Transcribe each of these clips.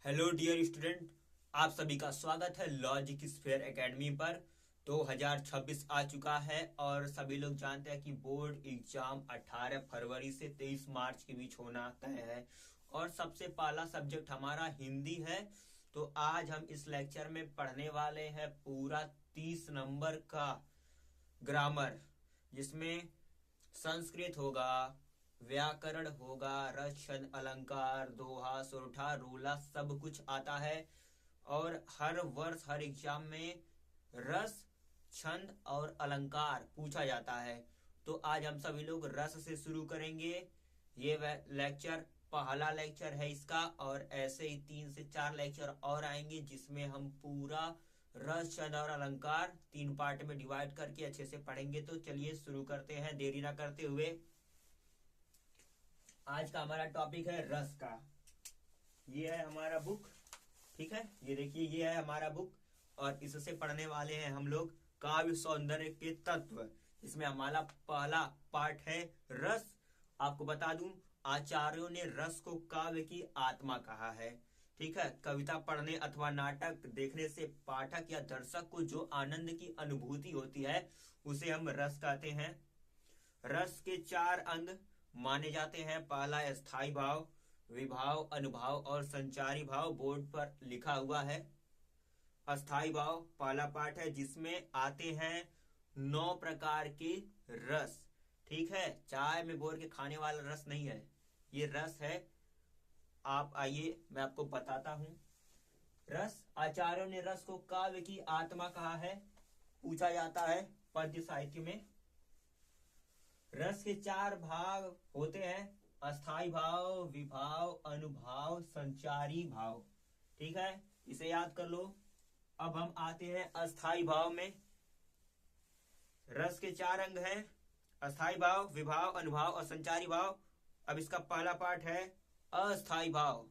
Hello dear student, आप सभी का स्वागत है लॉजिक स्फीयर एकेडमी पर। 2026 आ चुका है और सभी लोग जानते हैं कि बोर्ड एग्जाम 18 फरवरी से 23 मार्च के बीच होना तय है और सबसे पहला सब्जेक्ट हमारा हिंदी है। तो आज हम इस लेक्चर में पढ़ने वाले हैं पूरा 30 नंबर का ग्रामर, जिसमें संस्कृत होगा, व्याकरण होगा, रस छंद अलंकार दोहा सोरठा रूला सब कुछ आता है। और हर वर्ष हर एग्जाम में रस छंद और अलंकार पूछा जाता है। तो आज हम सभी लोग रस से शुरू करेंगे। ये लेक्चर पहला लेक्चर है इसका, और ऐसे ही 3 से 4 लेक्चर और आएंगे जिसमें हम पूरा रस छंद और अलंकार 3 पार्ट में डिवाइड करके अच्छे से पढ़ेंगे। तो चलिए शुरू करते हैं देरी ना करते हुए। आज का हमारा टॉपिक है रस का। ये है हमारा बुक, ठीक है, ये देखिए ये है हमारा बुक और इससे पढ़ने वाले हैं हम लोग काव्य सौंदर्य के तत्व। इसमें हमारा पहला पार्ट है रस। आपको बता दूं, आचार्यों ने रस को काव्य की आत्मा कहा है। ठीक है, कविता पढ़ने अथवा नाटक देखने से पाठक या दर्शक को जो आनंद की अनुभूति होती है उसे हम रस कहते हैं। रस के 4 अंग माने जाते हैं। पहला स्थायी भाव, विभाव, अनुभाव और संचारी भाव बोर्ड पर लिखा हुआ है। अस्थायी भाव पहला पार्ट है जिसमें आते हैं 9 प्रकार के रस। ठीक है, चाय में बोर के खाने वाला रस नहीं है, ये रस है। आप आइए मैं आपको बताता हूं। रस, आचार्यों ने रस को काव्य की आत्मा कहा है, पूछा जाता है पद्य साहित्य में। रस के 4 भाग होते हैं, अस्थाई भाव, विभाव, अनुभाव, संचारी भाव। ठीक है, इसे याद कर लो। अब हम आते हैं अस्थाई भाव में। रस के 4 अंग हैं, अस्थाई भाव, विभाव, अनुभाव और संचारी भाव। अब इसका पहला पार्ट है अस्थाई भाव,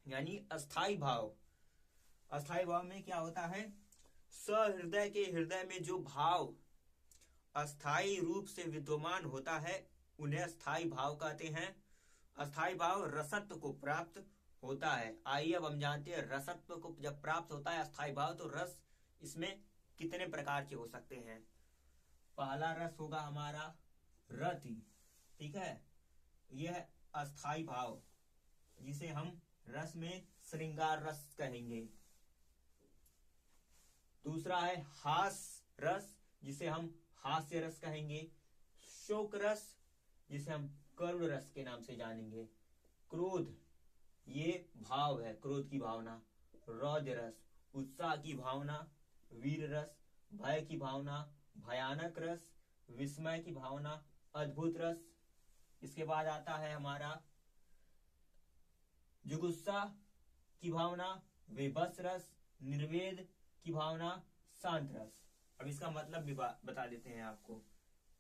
यानी अस्थाई भाव। अस्थाई भाव में क्या होता है? सहृदय के हृदय में जो भाव अस्थाई रूप से विद्यमान होता है उन्हें अस्थाई भाव कहते हैं। अस्थाई भाव रसत्व को प्राप्त होता है। आइए अब हम जानते हैं रसत्व को जब प्राप्त होता है अस्थाई भाव, तो रस इसमें कितने प्रकार के हो सकते हैं। पहला रस होगा हमारा रति। ठीक है, यह अस्थाई भाव जिसे हम रस में श्रृंगार रस कहेंगे। दूसरा है हास रस, जिसे हम हास्य रस कहेंगे। शोक रस, जिसे हम करुण रस के नाम से जानेंगे। क्रोध, ये भाव है, क्रोध की भावना। रौद्र रस, उत्साह की भावना। वीर रस, भय की भावना। भयानक रस, विस्मय की भावना। अद्भुत रस। इसके बाद आता है हमारा जुगुस्सा की भावना। विभत्स रस, निर्वेद की भावना, शांत रस। अब इसका मतलब भी बता देते हैं आपको।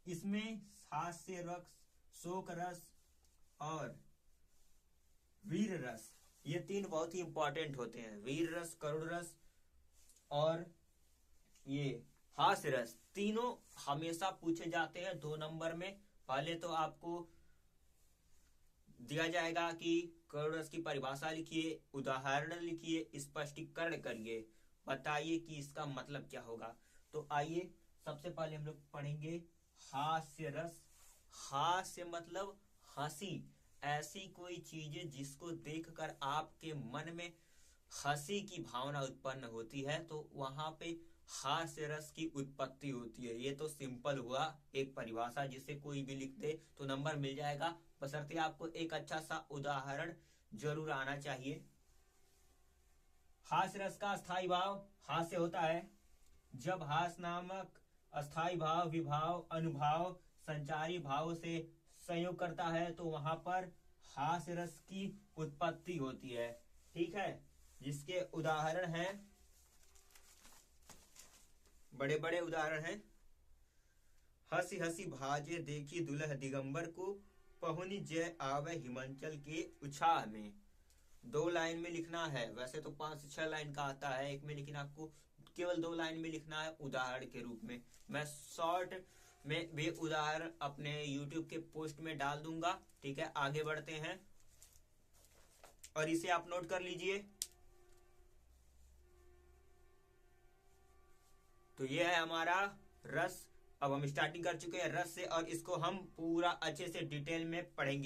इसमें हास्य रस, शोक रस और वीर रस, ये 3 बहुत ही इंपॉर्टेंट होते हैं। वीर रस, करुण रस और ये हास्य रस, तीनों हमेशा पूछे जाते हैं 2 नंबर में। पहले तो आपको दिया जाएगा कि करुण रस की परिभाषा लिखिए, उदाहरण लिखिए, स्पष्टीकरण करिए, बताइए कि इसका मतलब क्या होगा। तो आइए सबसे पहले हम लोग पढ़ेंगे हास्य रस। हास्य मतलब हंसी, ऐसी कोई चीज जिसको देखकर आपके मन में हंसी की भावना उत्पन्न होती है, तो वहां पे हास्य रस की उत्पत्ति होती है। ये तो सिंपल हुआ एक परिभाषा, जिसे कोई भी लिख दे तो नंबर मिल जाएगा, बशर्ते आपको एक अच्छा सा उदाहरण जरूर आना चाहिए। हास्य रस का अस्थाई भाव हास्य होता है जब हास नामक अस्थाई भाव विभाव, अनुभाव, संचारी भाव से संयोग करता है, तो वहां पर हास्य रस की उत्पत्ति होती है। ठीक है, जिसके उदाहरण हैं, बड़े बड़े उदाहरण हैं। हंसी हंसी भाजे देखी दुल्ह दिगंबर को, पहुनी जय आवे हिमाचल के उछाह में। 2 लाइन में लिखना है, वैसे तो 5 से 6 लाइन का आता है एक में, लेकिन आपको केवल 2 लाइन में लिखना है उदाहरण के रूप में। मैं शॉर्ट में भी उदाहरण अपने YouTube के पोस्ट में डाल दूंगा। ठीक है, आगे बढ़ते हैं। और इसे आप नोट कर लीजिए। तो ये है हमारा रस। अब हम स्टार्टिंग कर चुके हैं रस से और इसको हम पूरा अच्छे से डिटेल में पढ़ेंगे।